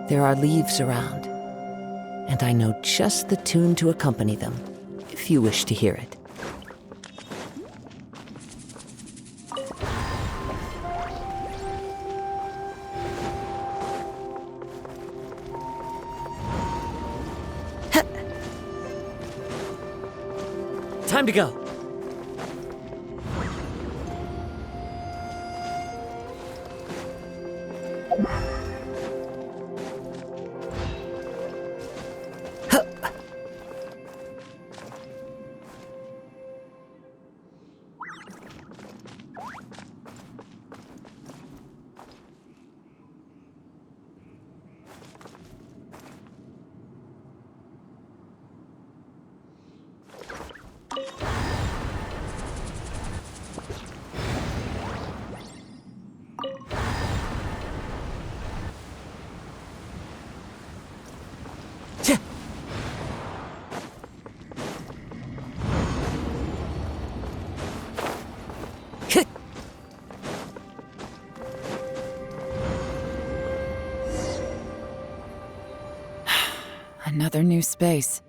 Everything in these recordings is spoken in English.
There are leaves around, and I know just the tune to accompany them, if you wish to hear it. Time to go. Another new space.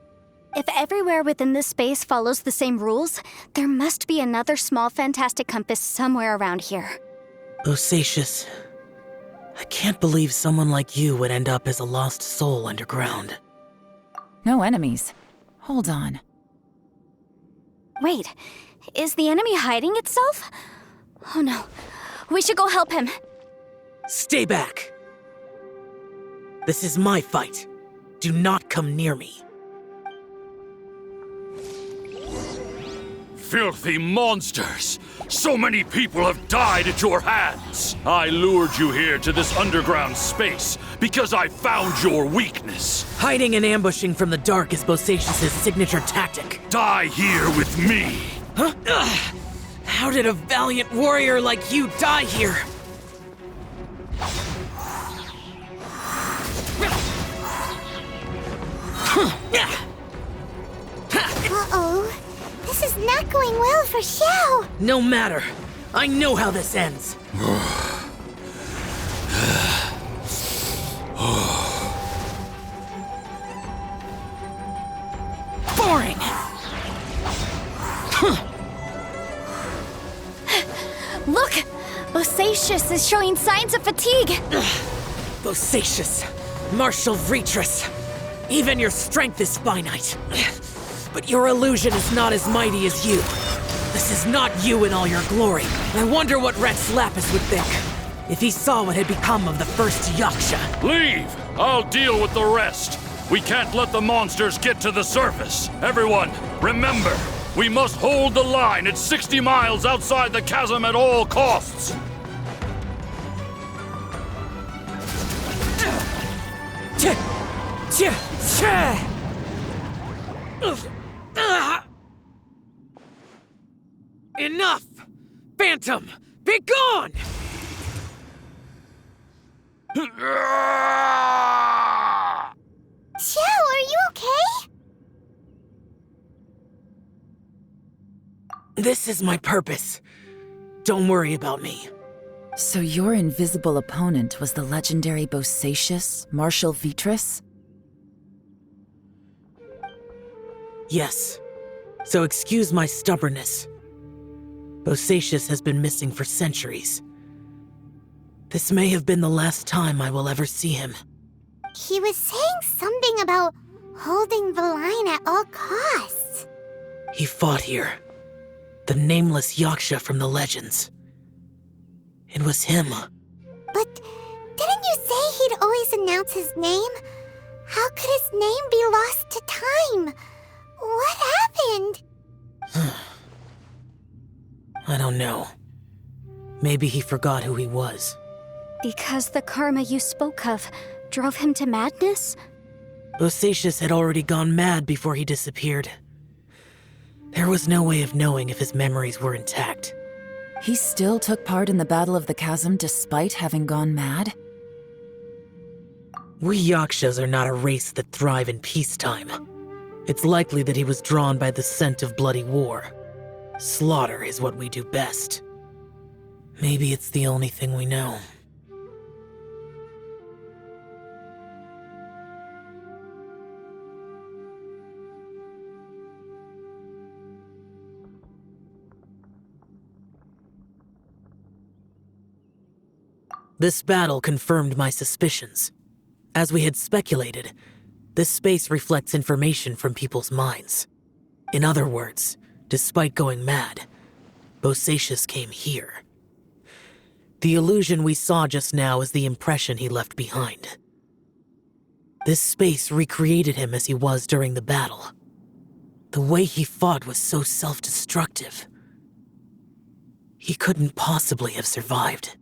If everywhere within this space follows the same rules, there must be another small fantastic compass somewhere around here. Osacious. I can't believe someone like you would end up as a lost soul underground. No enemies. Hold on. Wait, is the enemy hiding itself? Oh no, we should go help him. Stay back! This is my fight. Do not come near me. Filthy monsters! So many people have died at your hands! I lured you here to this underground space because I found your weakness. Hiding and ambushing from the dark is Bosacious' signature tactic. Die here with me! Huh? Ugh. How did a valiant warrior like you die here? Uh-oh. This is not going well for Xiao. No matter. I know how this ends. Boring! Look! Bosacious is showing signs of fatigue. Bosacious, martial Vretress. Even your strength is finite. But your illusion is not as mighty as you. This is not you in all your glory. I wonder what Rex Lapis would think if he saw what had become of the first Yaksha. Leave! I'll deal with the rest. We can't let the monsters get to the surface. Everyone, remember, We must hold the line at 60 miles outside the chasm at all costs! Enough! Phantom, be gone! Xiao, are you okay? This is my purpose. Don't worry about me. So your invisible opponent was the legendary Bosacius, Marshal Vitris? Yes. So excuse my stubbornness. Bosacius has been missing for centuries. This may have been the last time I will ever see him. He was saying something about holding the line at all costs. He fought here. The nameless Yaksha from the legends. It was him. But didn't you say he'd always announce his name? How could his name be lost to time? What happened? I don't know. Maybe he forgot who he was. Because the karma you spoke of drove him to madness? Bosacius had already gone mad before he disappeared. There was no way of knowing if his memories were intact. He still took part in the Battle of the Chasm despite having gone mad? We Yakshas are not a race that thrive in peacetime. It's likely that he was drawn by the scent of bloody war. Slaughter is what we do best. Maybe it's the only thing we know. This battle confirmed my suspicions. As we had speculated, this space reflects information from people's minds. In other words, despite going mad, Bosacius came here. The illusion we saw just now is the impression he left behind. This space recreated him as he was during the battle. The way he fought was so self-destructive. He couldn't possibly have survived.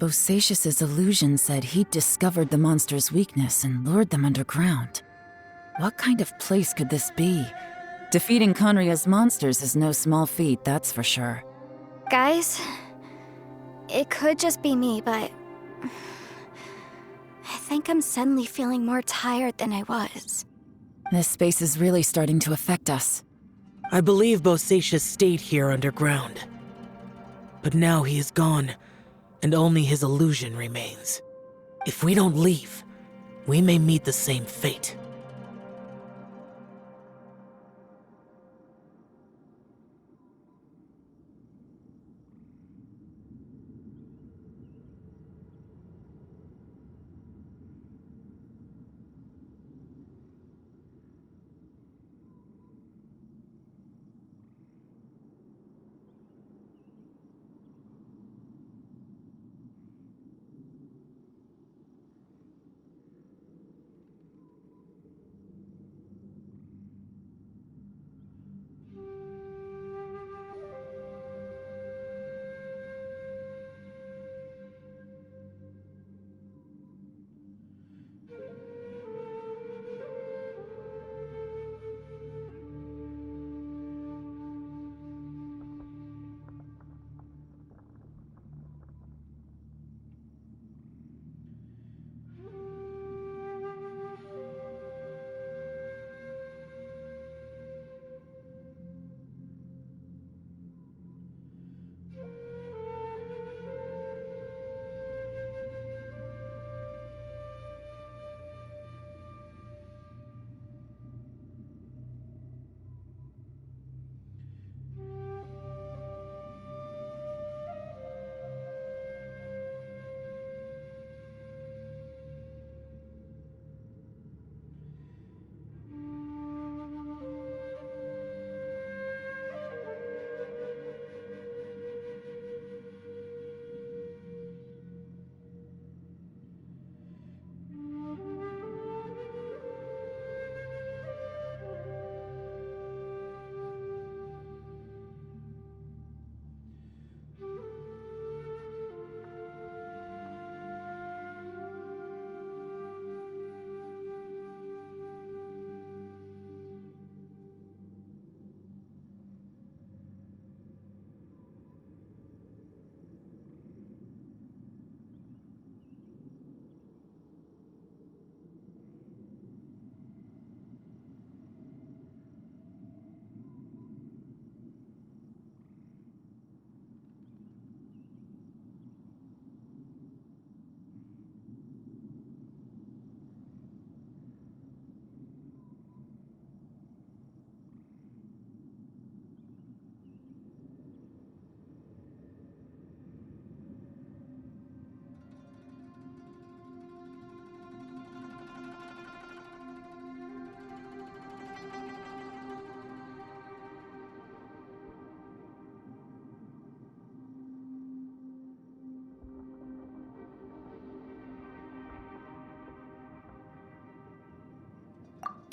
Bosacius's illusion said he'd discovered the monster's weakness and lured them underground. What kind of place could this be? Defeating Conria's monsters is no small feat, that's for sure. Guys, it could just be me, but I think I'm suddenly feeling more tired than I was. This space is really starting to affect us. I believe Bosacius stayed here underground. But now he is gone, and only his illusion remains. If we don't leave, we may meet the same fate.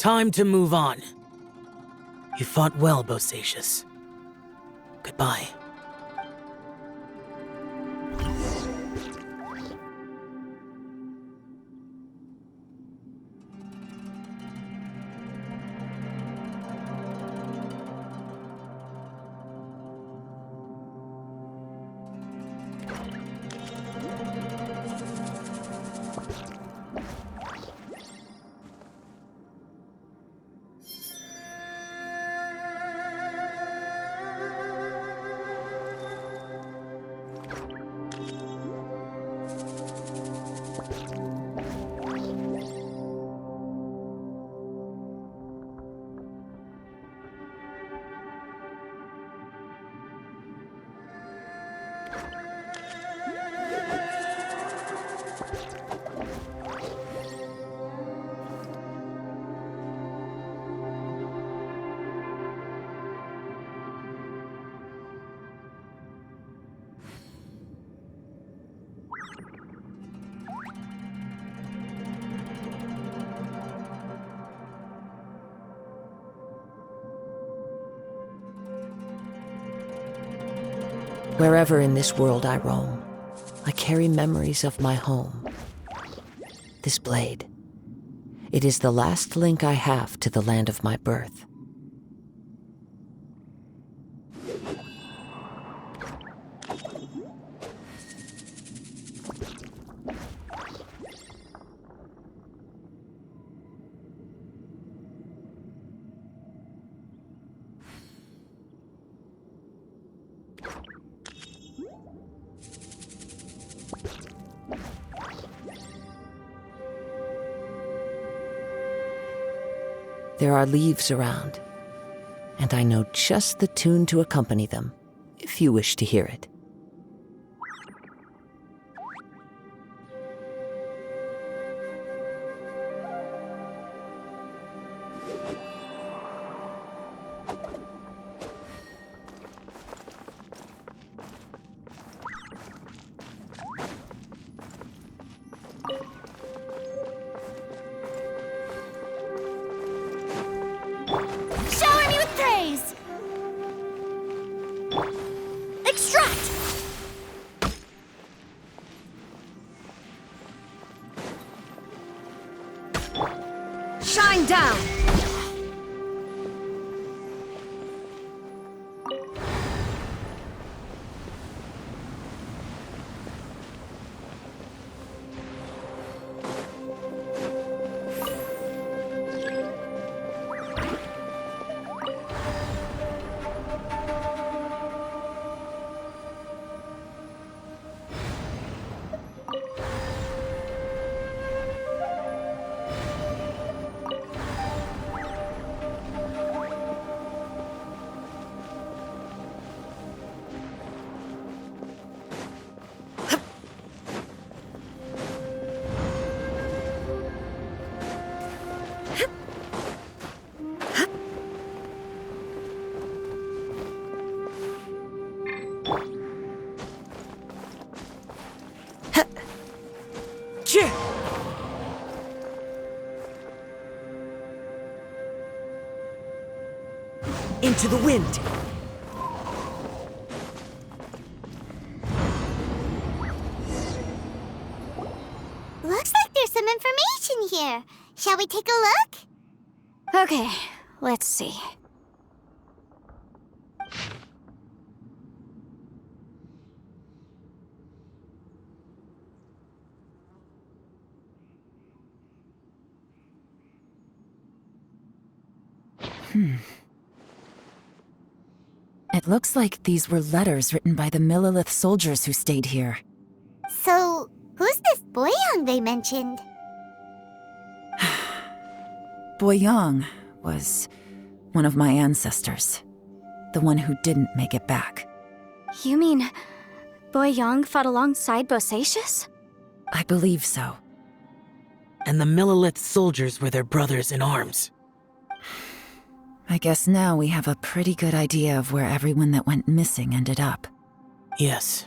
Time to move on. You fought well, Bosacius. Goodbye. Wherever in this world I roam, I carry memories of my home. This blade, it is the last link I have to the land of my birth. There are leaves around, and I know just the tune to accompany them, if you wish to hear it. Shower me with praise! Extract! Shine down! Into the wind! Looks like there's some information here. Shall we take a look? Okay, let's see. It looks like these were letters written by the Millilith soldiers who stayed here. So, who's this Boyang they mentioned? Boyang was one of my ancestors. The one who didn't make it back. You mean Boyang fought alongside Bosacius? I believe so. And the Millilith soldiers were their brothers in arms. I guess now we have a pretty good idea of where everyone that went missing ended up. Yes.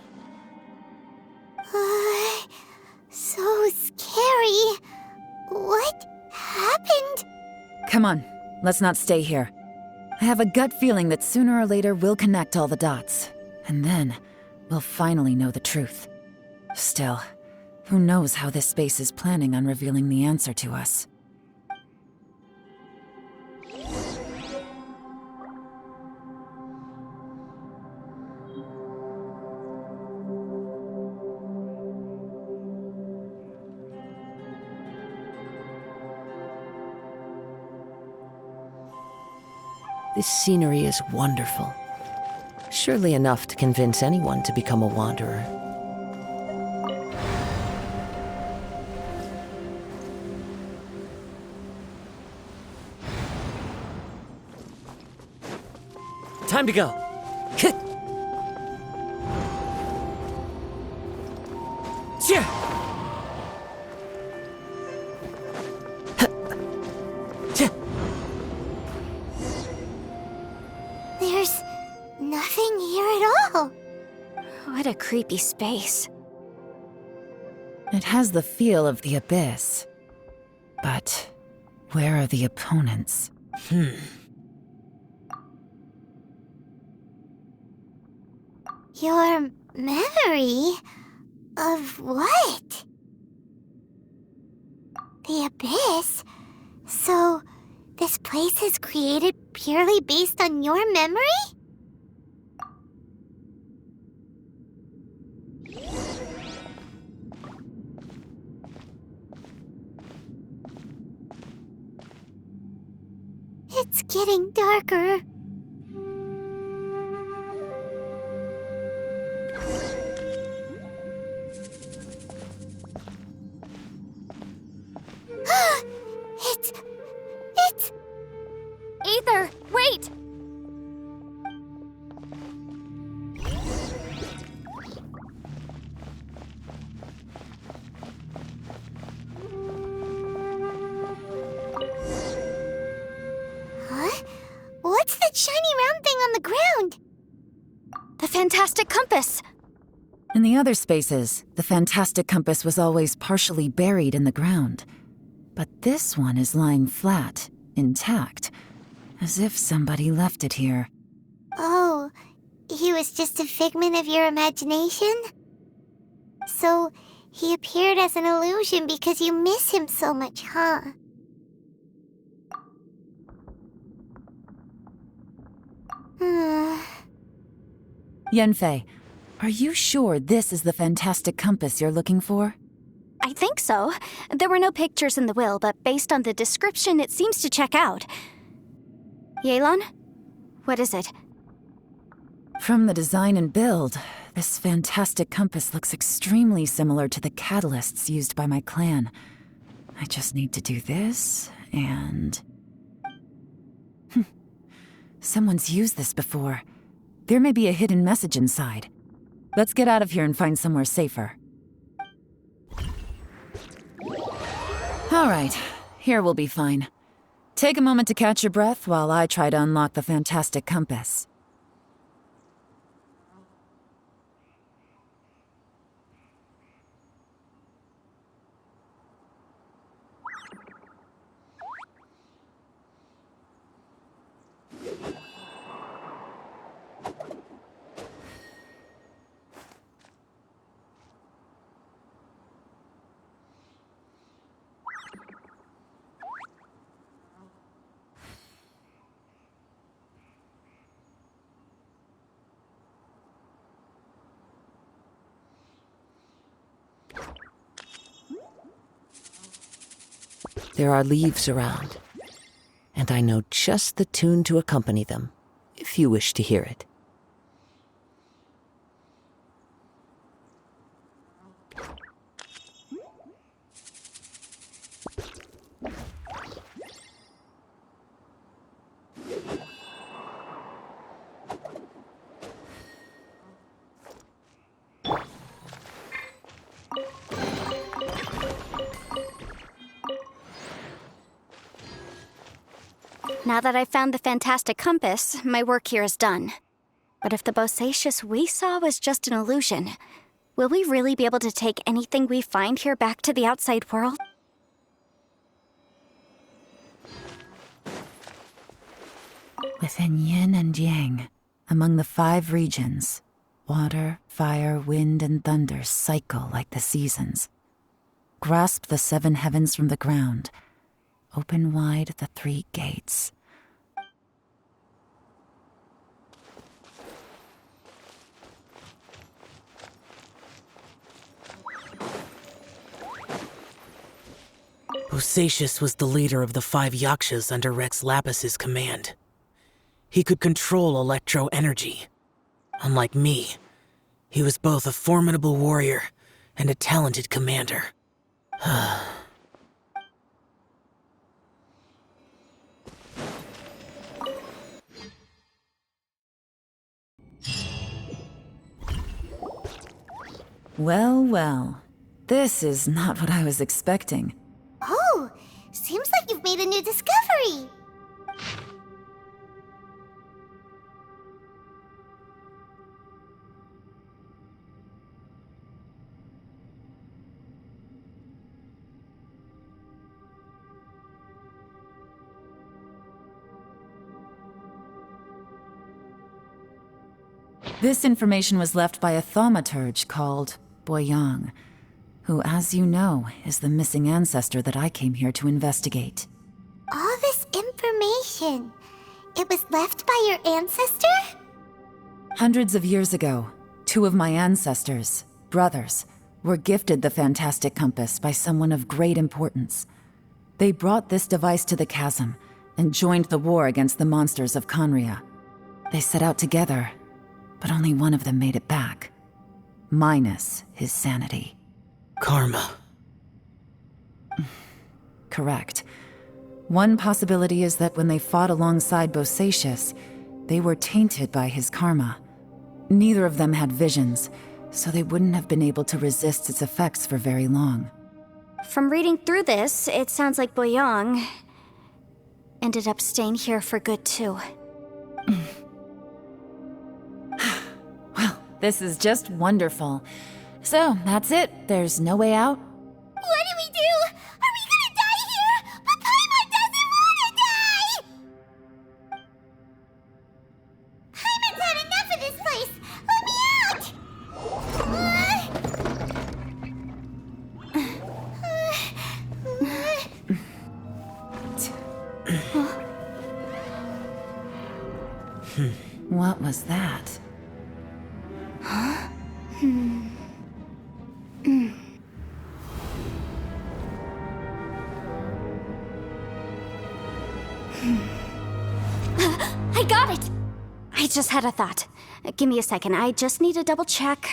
So scary. What happened? Come on, let's not stay here. I have a gut feeling that sooner or later we'll connect all the dots. And then, we'll finally know the truth. Still, who knows how this space is planning on revealing the answer to us. This scenery is wonderful. Surely enough to convince anyone to become a wanderer. Time to go. There's nothing here at all. What a creepy space. It has the feel of the abyss. But where are the opponents? Your memory? Of what? The abyss? So, this place is created purely based on your memory? It's getting darker. It's... Aether, wait! Huh? What's that shiny round thing on the ground? The fantastic compass! In the other spaces, the fantastic compass was always partially buried in the ground. But this one is lying flat, intact, as if somebody left it here. Oh, he was just a figment of your imagination? So, he appeared as an illusion because you miss him so much, huh? Yanfei, are you sure this is the fantastic compass you're looking for? I think so. There were no pictures in the will, but based on the description, it seems to check out. Yelan? What is it? From the design and build, this fantastic compass looks extremely similar to the catalysts used by my clan. I just need to do this, and... Someone's used this before. There may be a hidden message inside. Let's get out of here and find somewhere safer. All right, here we'll be fine. Take a moment to catch your breath while I try to unlock the fantastic compass. There are leaves around, and I know just the tune to accompany them, if you wish to hear it. Now that I've found the fantastic compass, my work here is done. But if the Bosacious we saw was just an illusion, will we really be able to take anything we find here back to the outside world? Within yin and yang, among the 5 regions, water, fire, wind, and thunder cycle like the seasons. Grasp the 7 heavens from the ground. Open wide the 3 gates. Bosacius was the leader of the 5 Yakshas under Rex Lapis's command. He could control electro energy. Unlike me, he was both a formidable warrior and a talented commander. Well, well. This is not what I was expecting. Oh, seems like you've made a new discovery. This information was left by a thaumaturge called Boyang, who, as you know, is the missing ancestor that I came here to investigate. All this information, it was left by your ancestor? Hundreds of years ago, 2 of my ancestors, brothers, were gifted the fantastic compass by someone of great importance. They brought this device to the Chasm and joined the war against the monsters of Conria. They set out together, but only one of them made it back. Minus his sanity. Karma. Correct. One possibility is that when they fought alongside Bosacius, they were tainted by his karma. Neither of them had visions, so they wouldn't have been able to resist its effects for very long. From reading through this, it sounds like Boyang ended up staying here for good too. Well, this is just wonderful. So, that's it. There's no way out? What do we do? Are we gonna die here? But Paimon doesn't wanna die! Paimon's had enough of this place! Let me out! What was that? I got it! I just had a thought. Give me a second, I just need to double check.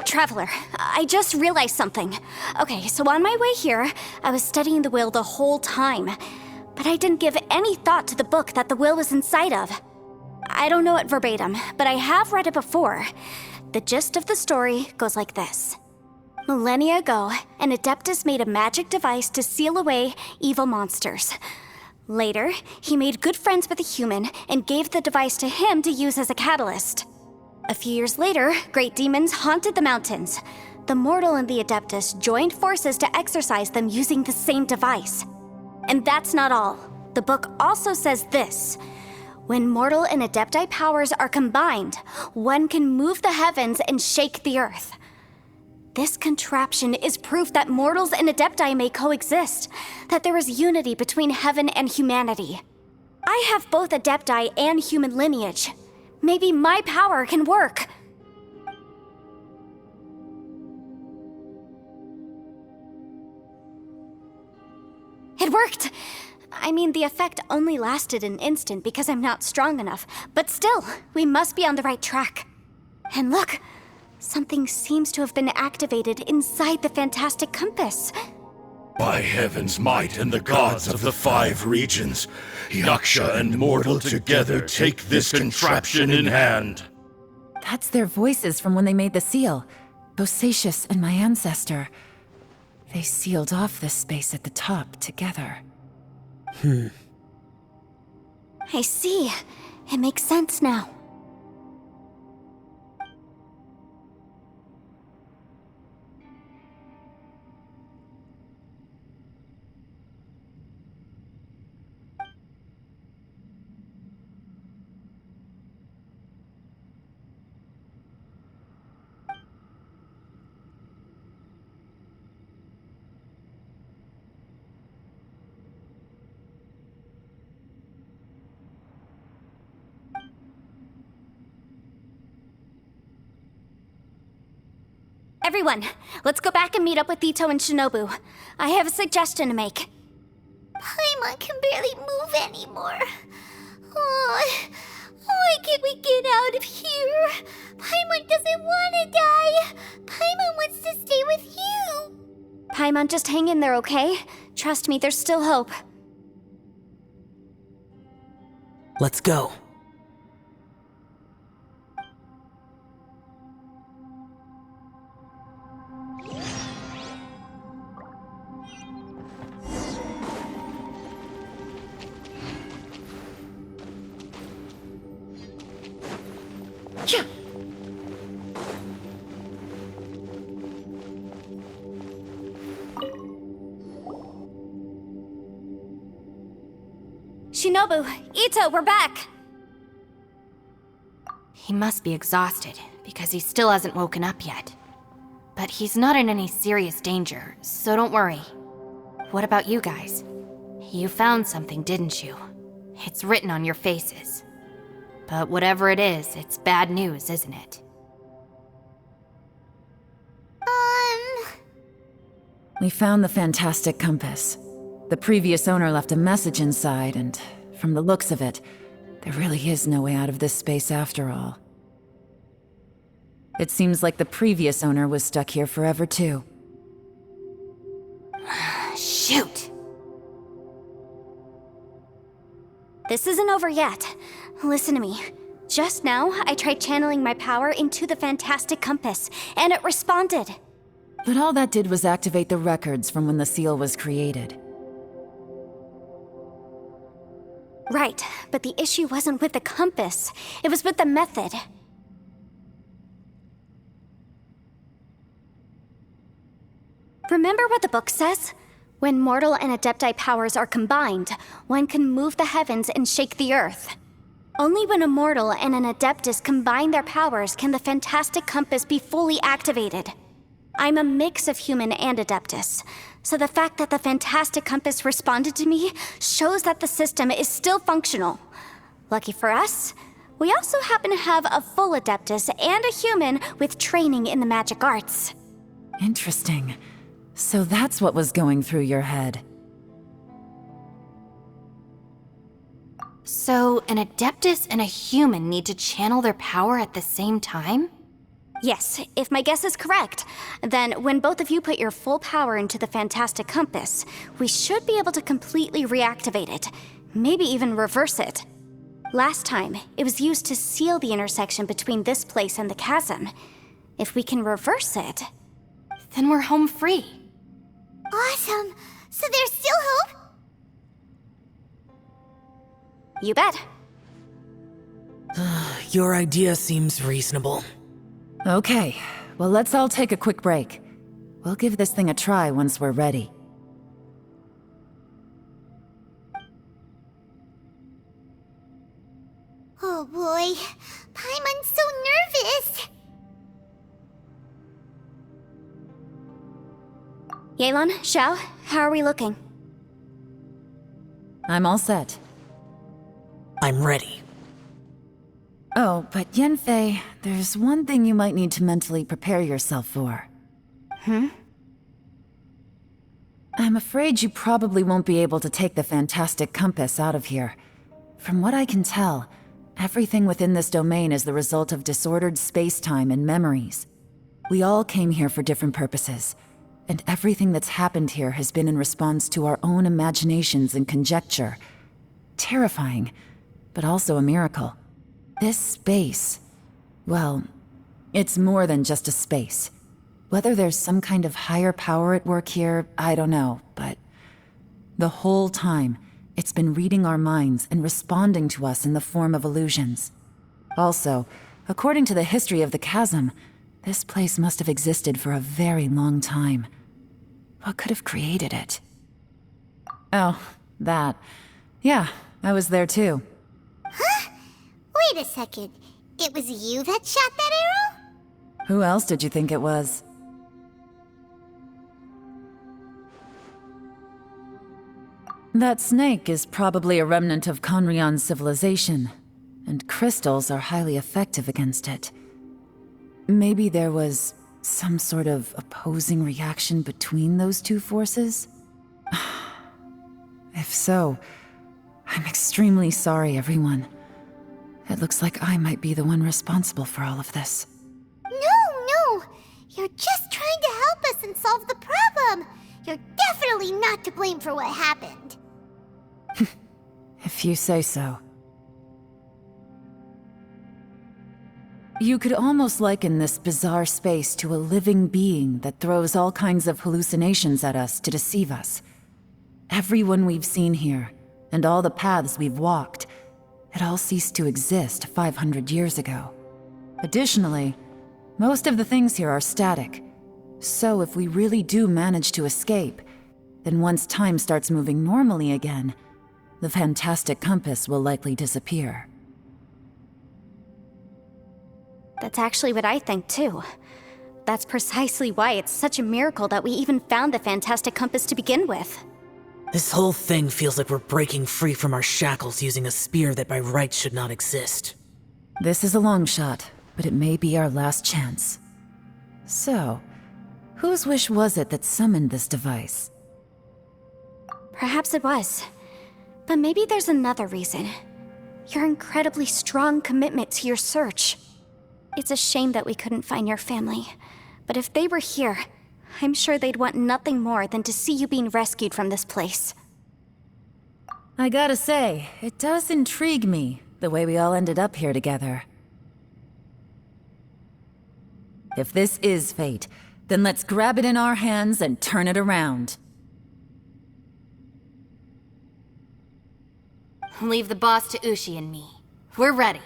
Traveler, I just realized something. Okay, so on my way here, I was studying the will the whole time, but I didn't give any thought to the book that the will was inside of. I don't know it verbatim, but I have read it before. The gist of the story goes like this. Millennia ago, an Adeptus made a magic device to seal away evil monsters. Later, he made good friends with a human and gave the device to him to use as a catalyst. A few years later, great demons haunted the mountains. The mortal and the Adeptus joined forces to exorcise them using the same device. And that's not all. The book also says this. When mortal and Adepti powers are combined, one can move the heavens and shake the earth. This contraption is proof that mortals and Adepti may coexist, that there is unity between heaven and humanity. I have both Adepti and human lineage. Maybe my power can work. It worked! I mean, the effect only lasted an instant because I'm not strong enough, but still, we must be on the right track. And look, something seems to have been activated inside the fantastic compass. By heaven's might and the gods of the 5 regions, Yaksha and mortal together take this contraption in hand. That's their voices from when they made the seal. Bosacius and my ancestor. They sealed off this space at the top together. I see. It makes sense now. Everyone, let's go back and meet up with Ito and Shinobu. I have a suggestion to make. Paimon can barely move anymore. Oh, why can't we get out of here? Paimon doesn't want to die. Paimon wants to stay with you. Paimon, just hang in there, okay? Trust me, there's still hope. Let's go. Yeah. Shinobu, Ito, we're back! He must be exhausted, because he still hasn't woken up yet. But he's not in any serious danger, so don't worry. What about you guys? You found something, didn't you? It's written on your faces. But whatever it is, it's bad news, isn't it? We found the fantastic compass. The previous owner left a message inside, and from the looks of it, there really is no way out of this space after all. It seems like the previous owner was stuck here forever too. Shoot! This isn't over yet. Listen to me. Just now, I tried channeling my power into the fantastic compass, and it responded. But all that did was activate the records from when the seal was created. Right, but the issue wasn't with the compass. It was with the method. Remember what the book says? When mortal and adepti powers are combined, one can move the heavens and shake the earth. Only when a mortal and an adeptus combine their powers can the fantastic compass be fully activated. I'm a mix of human and adeptus, so the fact that the fantastic compass responded to me shows that the system is still functional. Lucky for us, we also happen to have a full adeptus and a human with training in the magic arts. Interesting. So that's what was going through your head. So, an adeptus and a human need to channel their power at the same time? Yes, if my guess is correct, then when both of you put your full power into the fantastic compass, we should be able to completely reactivate it, maybe even reverse it. Last time, it was used to seal the intersection between this place and the chasm. If we can reverse it, Then we're home free. Awesome. So there's still hope? you bet. Your idea seems reasonable. Okay, well let's all take a quick break. We'll give this thing a try once we're ready. Oh boy, Paimon's so nervous. Yelan, Xiao, how are we looking? I'm all set. I'm ready. Oh, but Yanfei, there's one thing you might need to mentally prepare yourself for. I'm afraid you probably won't be able to take the fantastic compass out of here. From what I can tell, everything within this domain is the result of disordered space-time and memories. We all came here for different purposes, and everything that's happened here has been in response to our own imaginations and conjecture. Terrifying, but also a miracle. This space, well, it's more than just a space. Whether there's some kind of higher power at work here, I don't know, but the whole time, it's been reading our minds and responding to us in the form of illusions. Also, according to the history of the chasm, this place must have existed for a very long time. What could have created it? Oh, that. Yeah, I was there too. Wait a second. It was you that shot that arrow? Who else did you think it was? That snake is probably a remnant of Conrion's civilization, and crystals are highly effective against it. Maybe there was Some sort of opposing reaction between those two forces? If so, I'm extremely sorry, everyone. It looks like I might be the one responsible for all of this. No! You're just trying to help us and solve the problem! You're definitely not to blame for what happened. If you say so. You could almost liken this bizarre space to a living being that throws all kinds of hallucinations at us to deceive us. Everyone we've seen here, and all the paths we've walked, it all ceased to exist 500 years ago. Additionally, most of the things here are static. So if we really do manage to escape, then once time starts moving normally again, the fantastic compass will likely disappear. That's actually what I think, too. That's precisely why it's such a miracle that we even found the fantastic compass to begin with. This whole thing feels like we're breaking free from our shackles using a spear that by rights should not exist. This is a long shot, but it may be our last chance. So, whose wish was it that summoned this device? Perhaps it was. But maybe there's another reason. Your incredibly strong commitment to your search. It's a shame that we couldn't find your family. But if they were here, I'm sure they'd want nothing more than to see you being rescued from this place. I gotta say, it does intrigue me, the way we all ended up here together. If this is fate, then let's grab it in our hands and turn it around. Leave the boss to Ushi and me. We're ready.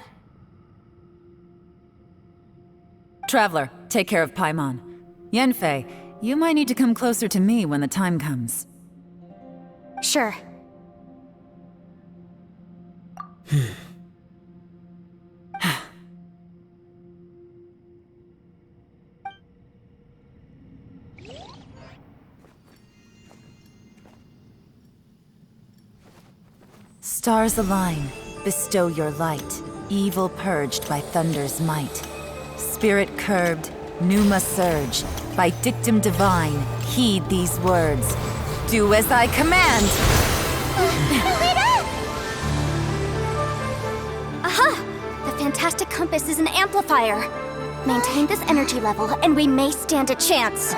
Traveler, take care of Paimon. Yanfei, you might need to come closer to me when the time comes. Sure. Stars align, bestow your light, evil purged by thunder's might. Spirit curbed, pneuma surge, by dictum divine, heed these words. Do as I command! Aha! The fantastic compass is an amplifier. Maintain this energy level, and we may stand a chance.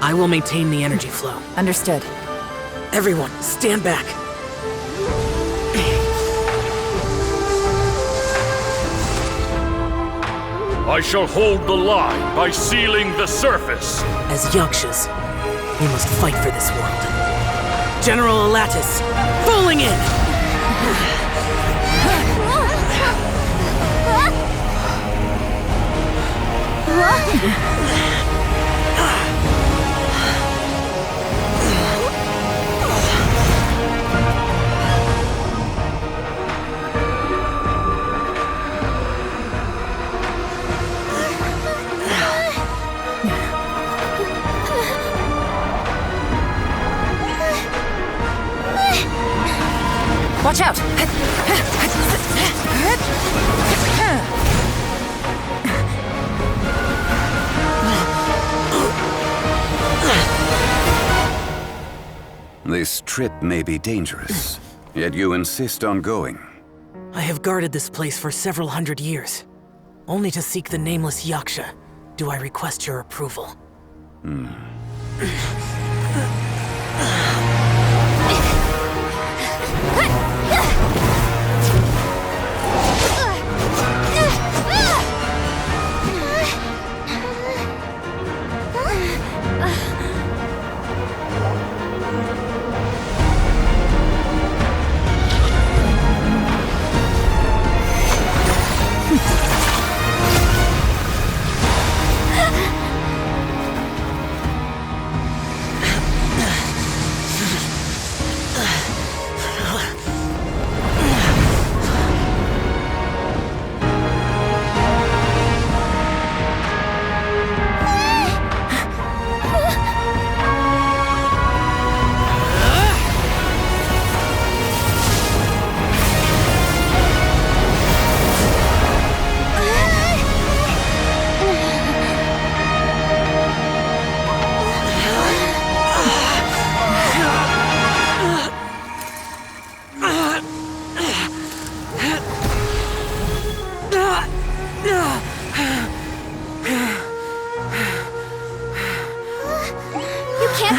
I will maintain the energy flow. Understood. Everyone, stand back. I shall hold the line by sealing the surface. As Yakshas, we must fight for this world. General Alatus, falling in! Watch out! This trip may be dangerous, yet you insist on going. I have guarded this place for several hundred years. Only to seek the nameless Yaksha do I request your approval.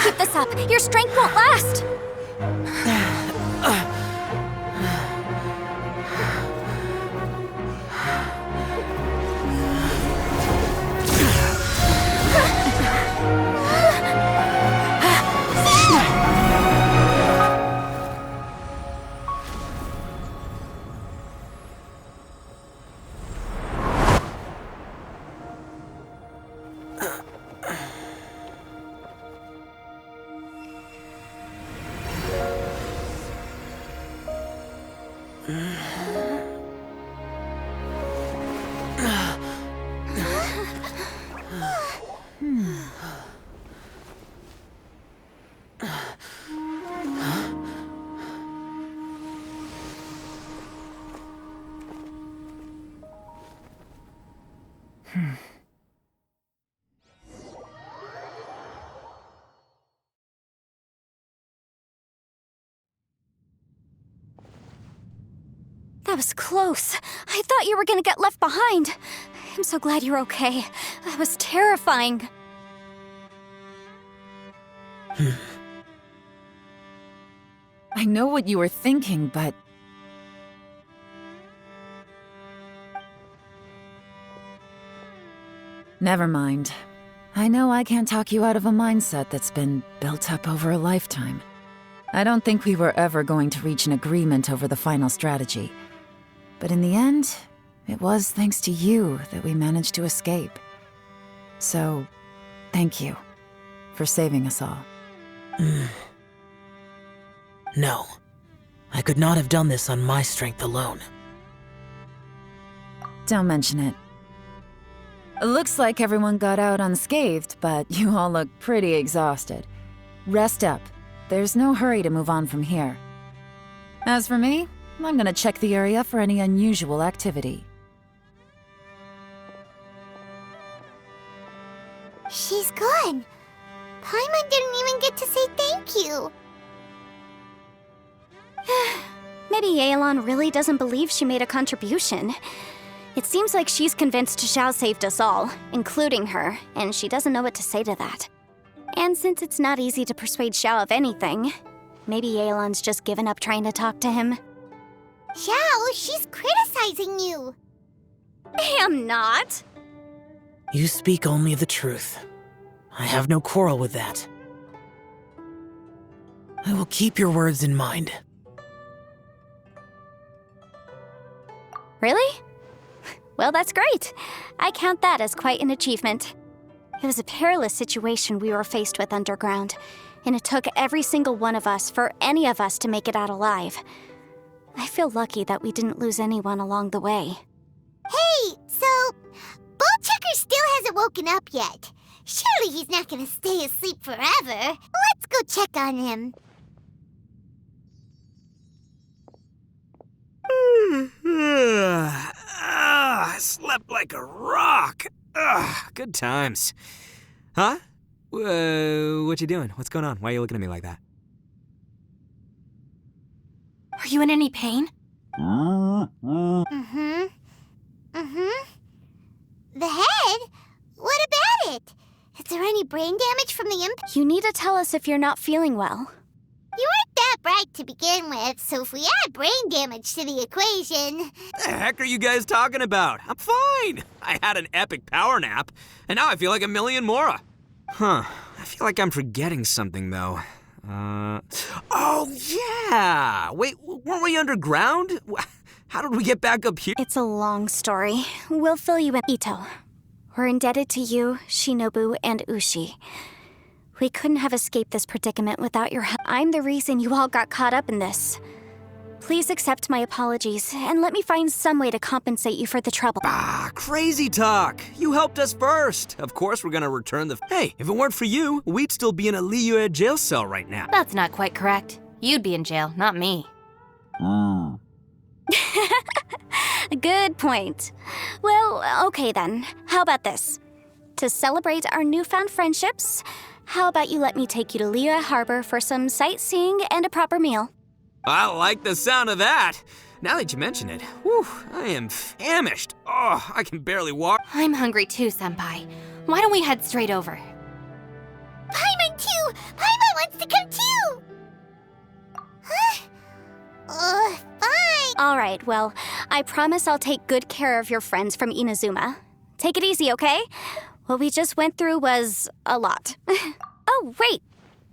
Keep this up. Your strength won't last. That was close. I thought you were gonna get left behind. I'm so glad you're okay. That was terrifying. I know what you were thinking, but... Never mind. I know I can't talk you out of a mindset that's been built up over a lifetime. I don't think we were ever going to reach an agreement over the final strategy. But in the end, it was thanks to you that we managed to escape. So, thank you for saving us all. No. I could not have done this on my strength alone. Don't mention it. It looks like everyone got out unscathed, but you all look pretty exhausted. Rest up. There's no hurry to move on from here. As for me, I'm gonna check the area for any unusual activity. She's gone. Paimon didn't even get to say thank you. Maybe Yelan really doesn't believe she made a contribution. It seems like she's convinced Xiao saved us all, including her, and she doesn't know what to say to that. And since it's not easy to persuade Xiao of anything, maybe Yelan's just given up trying to talk to him. Xiao, she's criticizing you. I am not. You speak only the truth. I have no quarrel with that. I will keep your words in mind. Really? Well, that's great. I count that as quite an achievement. It was a perilous situation we were faced with underground, and it took every single one of us for any of us to make it out alive. I feel lucky that we didn't lose anyone along the way. Hey, so Bullchecker still hasn't woken up yet. Surely he's not gonna stay asleep forever. Let's go check on him. I slept like a rock. Good times. Huh? What you doing? What's going on? Why are you looking at me like that? Are you in any pain? The head? What about it? Is there any brain damage from the impact? You need to tell us if you're not feeling well. You weren't that bright to begin with, so if we add brain damage to the equation... The heck are you guys talking about? I'm fine. I had an epic power nap, and now I feel like a million more. Huh. I feel like I'm forgetting something, though. Oh, yeah! Wait, weren't we underground? How did we get back up here? It's a long story. We'll fill you in. Ito, we're indebted to you, Shinobu, and Ushi. We couldn't have escaped this predicament without your help. I'm the reason you all got caught up in this. Please accept my apologies, and let me find some way to compensate you for the trouble. Crazy talk. You helped us first. Of course we're gonna return the... Hey, if it weren't for you, we'd still be in a Liyue jail cell right now. That's not quite correct. You'd be in jail, not me. Good point. Well, okay then. How about this? To celebrate our newfound friendships, how about you let me take you to Liyue Harbor for some sightseeing and a proper meal? I like the sound of that. Now that you mention it, whew, I am famished. Oh, I can barely walk. I'm hungry too, Senpai. Why don't we head straight over? Paimon too! Paimon Alright, well, I promise I'll take good care of your friends from Inazuma. Take it easy, okay? What we just went through was a lot. Oh, wait!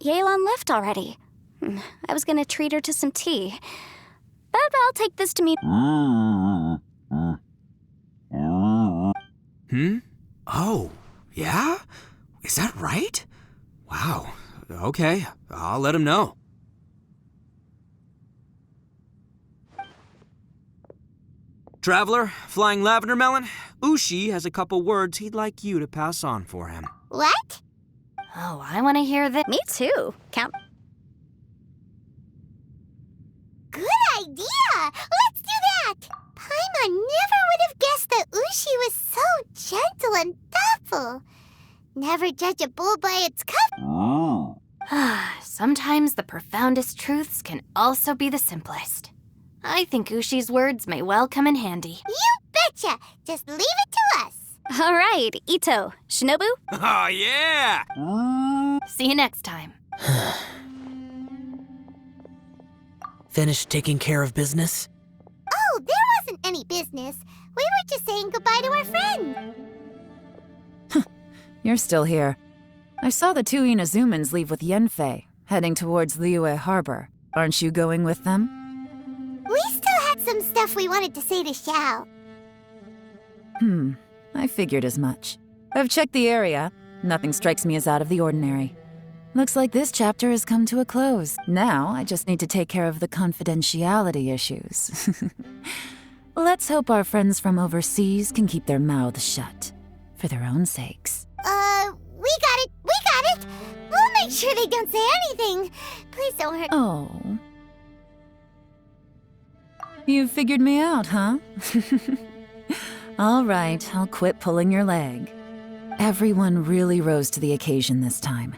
Yelan left already. I was gonna treat her to some tea. But I'll take this to mean... Oh, yeah? Is that right? Wow. Okay, I'll let him know. Traveler, Flying Lavender Melon, Ushi has a couple words he'd like you to pass on for him. What? Oh, I want to hear that. Me too. Count... Good idea! Let's do that! Paimon never would have guessed that Ushi was so gentle and thoughtful. Never judge a bull by its cover. Sometimes the profoundest truths can also be the simplest. I think Ushi's words may well come in handy. You betcha! Just leave it to us. Alright, Ito. Shinobu? Oh, yeah! See you next time. Finished taking care of business? Oh, there wasn't any business. We were just saying goodbye to our friend. You're still here. I saw the two Inazumans leave with Yenfei, heading towards Liyue Harbor. Aren't you going with them? We still had some stuff we wanted to say to Xiao. I figured as much. I've checked the area. Nothing strikes me as out of the ordinary. Looks like this chapter has come to a close. Now, I just need to take care of the confidentiality issues. Let's hope our friends from overseas can keep their mouths shut. For their own sakes. We got it! We'll make sure they don't say anything. Please don't hurt. Oh. You figured me out, huh? All right, I'll quit pulling your leg. Everyone really rose to the occasion this time.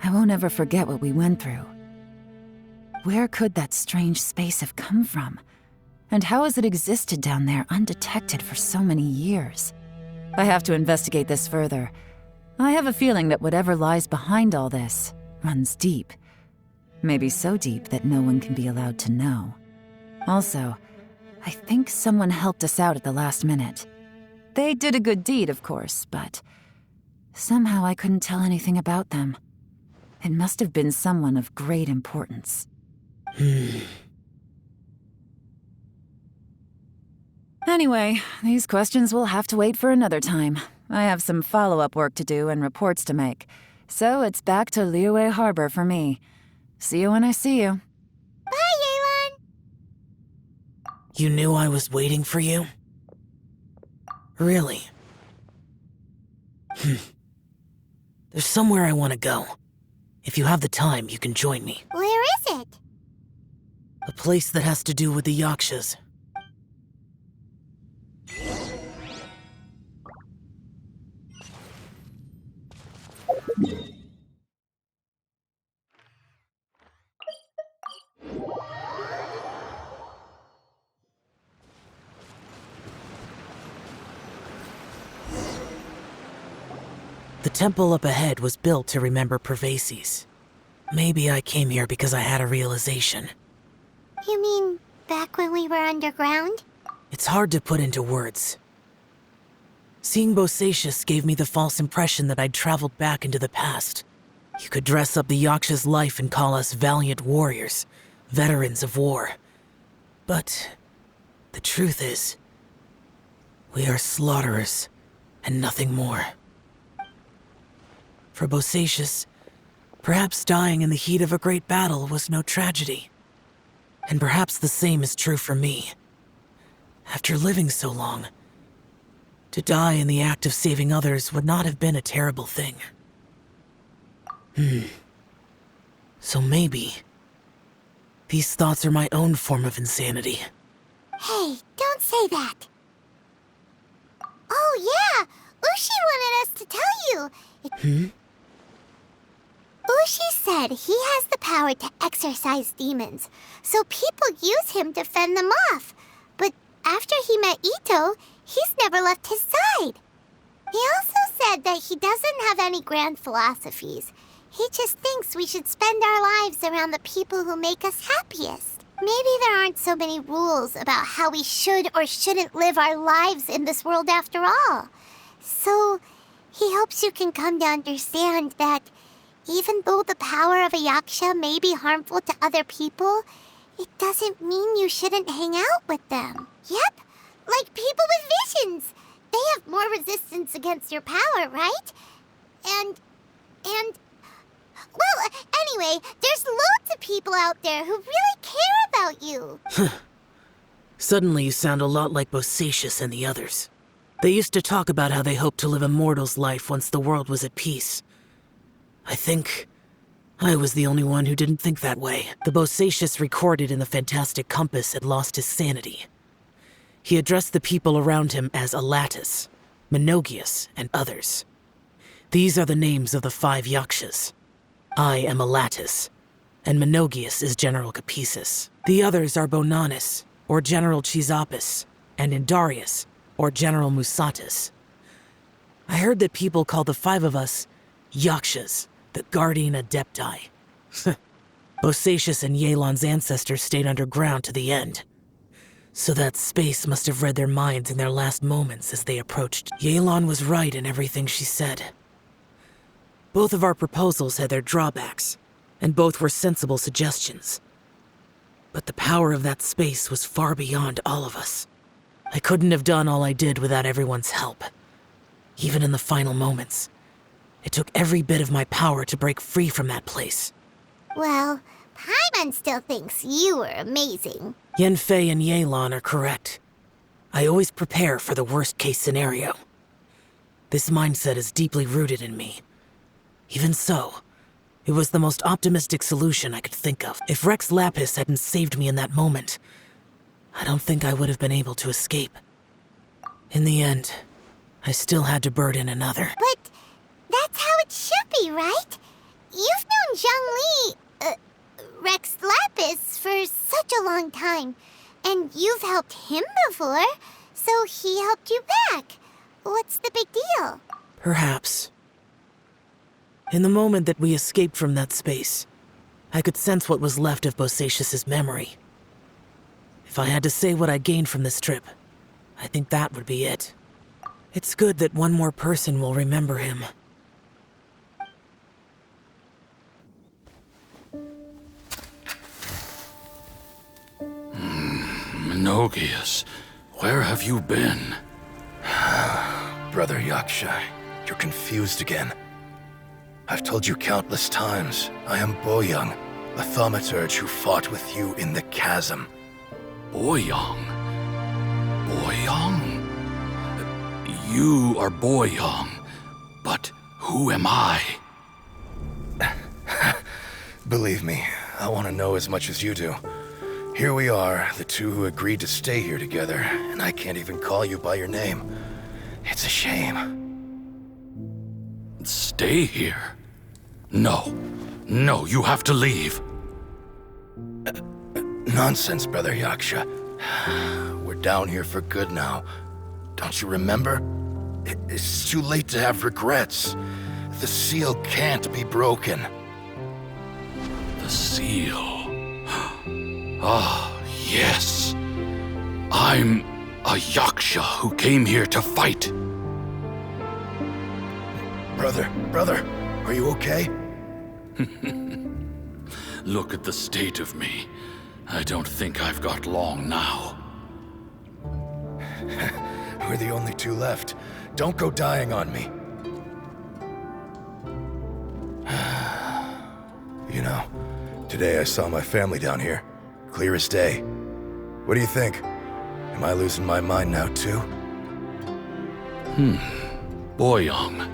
I won't ever forget what we went through. Where could that strange space have come from? And how has it existed down there undetected for so many years? I have to investigate this further. I have a feeling that whatever lies behind all this runs deep. Maybe so deep that no one can be allowed to know. Also, I think someone helped us out at the last minute. They did a good deed, of course, but somehow I couldn't tell anything about them. It must have been someone of great importance. Anyway, these questions will have to wait for another time. I have some follow-up work to do and reports to make. So it's back to Liyue Harbor for me. See you when I see you. Bye, Yelan. You knew I was waiting for you? Really? There's somewhere I want to go. If you have the time, you can join me. Where is it? A place that has to do with the Yakshas. The temple up ahead was built to remember Pervases. Maybe I came here because I had a realization. You mean back when we were underground? It's hard to put into words. Seeing Bosacius gave me the false impression that I'd traveled back into the past. You could dress up the Yaksha's life and call us valiant warriors, veterans of war. But the truth is, we are slaughterers and nothing more. For Bosacius, perhaps dying in the heat of a great battle was no tragedy. And perhaps the same is true for me. After living so long, to die in the act of saving others would not have been a terrible thing. So maybe these thoughts are my own form of insanity. Hey, don't say that. Oh yeah, Ushi wanted us to tell you. Ushi said he has the power to exorcise demons, so people use him to fend them off. But after he met Ito, he's never left his side. He also said that he doesn't have any grand philosophies. He just thinks we should spend our lives around the people who make us happiest. maybe there aren't so many rules about how we should or shouldn't live our lives in this world after all. So, he hopes you can come to understand that even though the power of a yaksha may be harmful to other people, it doesn't mean you shouldn't hang out with them. Yep, like people with visions. They have more resistance against your power, right? Well, anyway, there's loads of people out there who really care about you. Suddenly you sound a lot like Bosacius and the others. They used to talk about how they hoped to live a mortal's life once the world was at peace. I think I was the only one who didn't think that way. The Bosacius recorded in the Fantastic Compass had lost his sanity. He addressed the people around him as Alatus, Menogius, and others. These are the names of the 5 yakshas. I am Alatus, and Menogius is General Capisis. The others are Bonanis, or General Chisapis, and Indarius, or General Musatus. I heard that people call the 5 of us yakshas, the Guardian Adepti. Bosacius and Yelan's ancestors stayed underground to the end. So that space must have read their minds in their last moments as they approached. Yelan was right in everything she said. Both of our proposals had their drawbacks, and both were sensible suggestions. But the power of that space was far beyond all of us. I couldn't have done all I did without everyone's help. Even in the final moments, it took every bit of my power to break free from that place. Well, Paimon still thinks you were amazing. Yenfei and Yelan are correct. I always prepare for the worst-case scenario. This mindset is deeply rooted in me. Even so, it was the most optimistic solution I could think of. If Rex Lapis hadn't saved me in that moment, I don't think I would have been able to escape. In the end, I still had to burden another. But that's how it should be, right? You've known Zhang Li, Rex Lapis, for such a long time, and you've helped him before, so he helped you back. What's the big deal? Perhaps. In the moment that we escaped from that space, I could sense what was left of Bosacius's memory. If I had to say what I gained from this trip, I think that would be it. It's good that one more person will remember him. Menogius, where have you been? Brother Yaksha, you're confused again. I've told you countless times, I am Boyoung, a thaumaturge who fought with you in the Chasm. Boyoung? Boyoung? You are Boyoung, but who am I? Believe me, I want to know as much as you do. Here we are, the two who agreed to stay here together, and I can't even call you by your name. It's a shame. Stay here? No. No, you have to leave. Nonsense, Brother Yaksha. We're down here for good now. Don't you remember? It's too late to have regrets. The seal can't be broken. The seal. Ah, yes. I'm a Yaksha who came here to fight. Brother, are you okay? Look at the state of me. I don't think I've got long now. We're the only two left. Don't go dying on me. You know, today I saw my family down here. Clear as day. What do you think? Am I losing my mind now, too? Boyoung,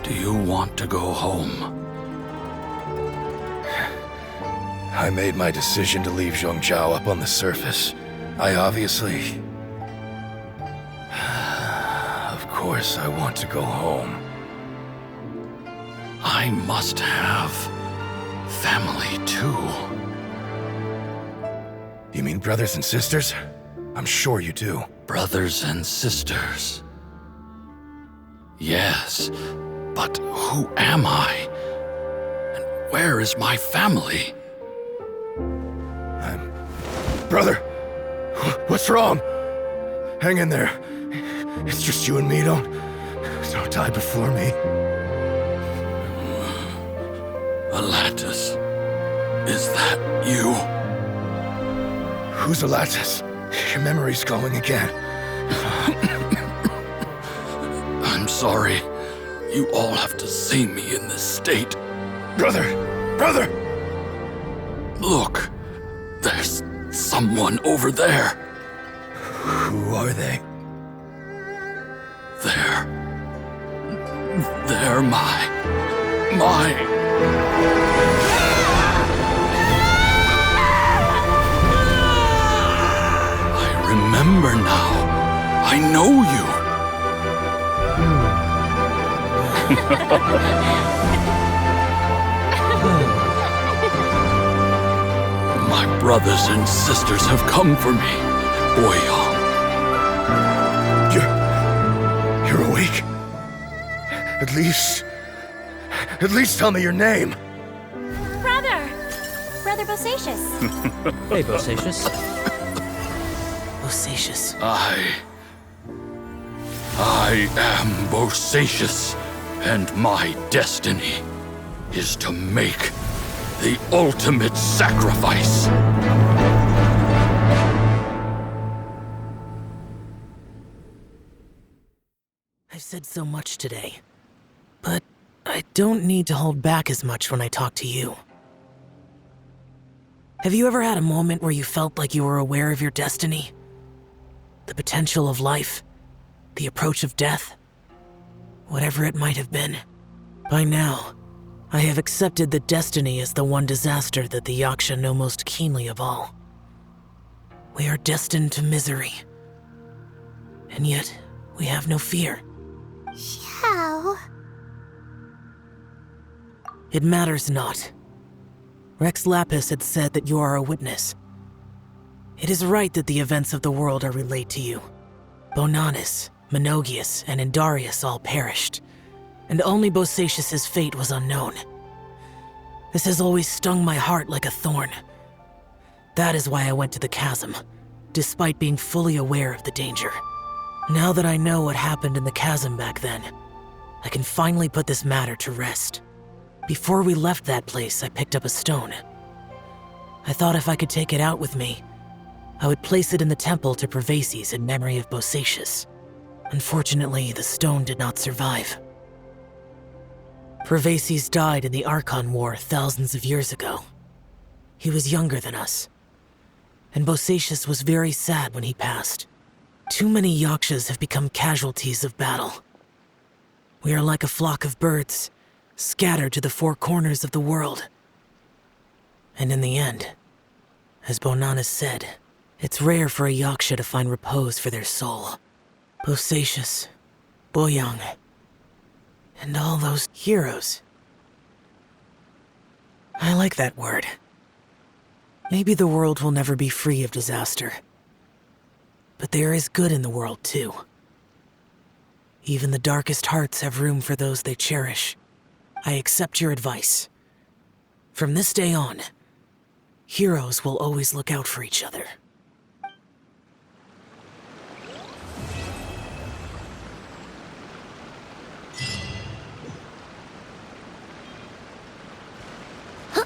do you want to go home? I made my decision to leave Zhongzhou up on the surface. I obviously... Of course I want to go home. I must have family too. You mean brothers and sisters? I'm sure you do. Brothers and sisters. Yes, but who am I? And where is my family? Brother, what's wrong? Hang in there. It's just you and me. Don't die before me. Atlantis, is that you? Who's Atlantis? Your memory's going again. I'm sorry. You all have to see me in this state. Brother! Look, there's someone over there. Who are they? They're my... I remember now. I know you. My brothers and sisters have come for me, Boyong. You're awake? At least tell me your name. Brother Bosacious. Hey, Bosacious. Bosacious. I am Bosacious, and my destiny is to make the ultimate sacrifice. I've said so much today, but I don't need to hold back as much when I talk to you. Have you ever had a moment where you felt like you were aware of your destiny? The potential of life? The approach of death? Whatever it might have been. By now, I have accepted that destiny is the one disaster that the Yaksha know most keenly of all. We are destined to misery. And yet, we have no fear. How? It matters not. Rex Lapis had said that you are a witness. It is right that the events of the world are relayed to you. Bonanis, Menogius, and Indarius all perished, and only Bosacious's fate was unknown. This has always stung my heart like a thorn. That is why I went to the Chasm, despite being fully aware of the danger. Now that I know what happened in the Chasm back then, I can finally put this matter to rest. Before we left that place, I picked up a stone. I thought if I could take it out with me, I would place it in the temple to Pervases in memory of Bosacious. Unfortunately, the stone did not survive. Pervases died in the Archon War thousands of years ago. He was younger than us, and Bosacious was very sad when he passed. Too many Yakshas have become casualties of battle. We are like a flock of birds, scattered to the four corners of the world. And in the end, as Bonanis said, it's rare for a Yaksha to find repose for their soul. Bosacious, Boyong, and all those heroes. I like that word. Maybe the world will never be free of disaster. But there is good in the world, too. Even the darkest hearts have room for those they cherish. I accept your advice. From this day on, heroes will always look out for each other. Huh.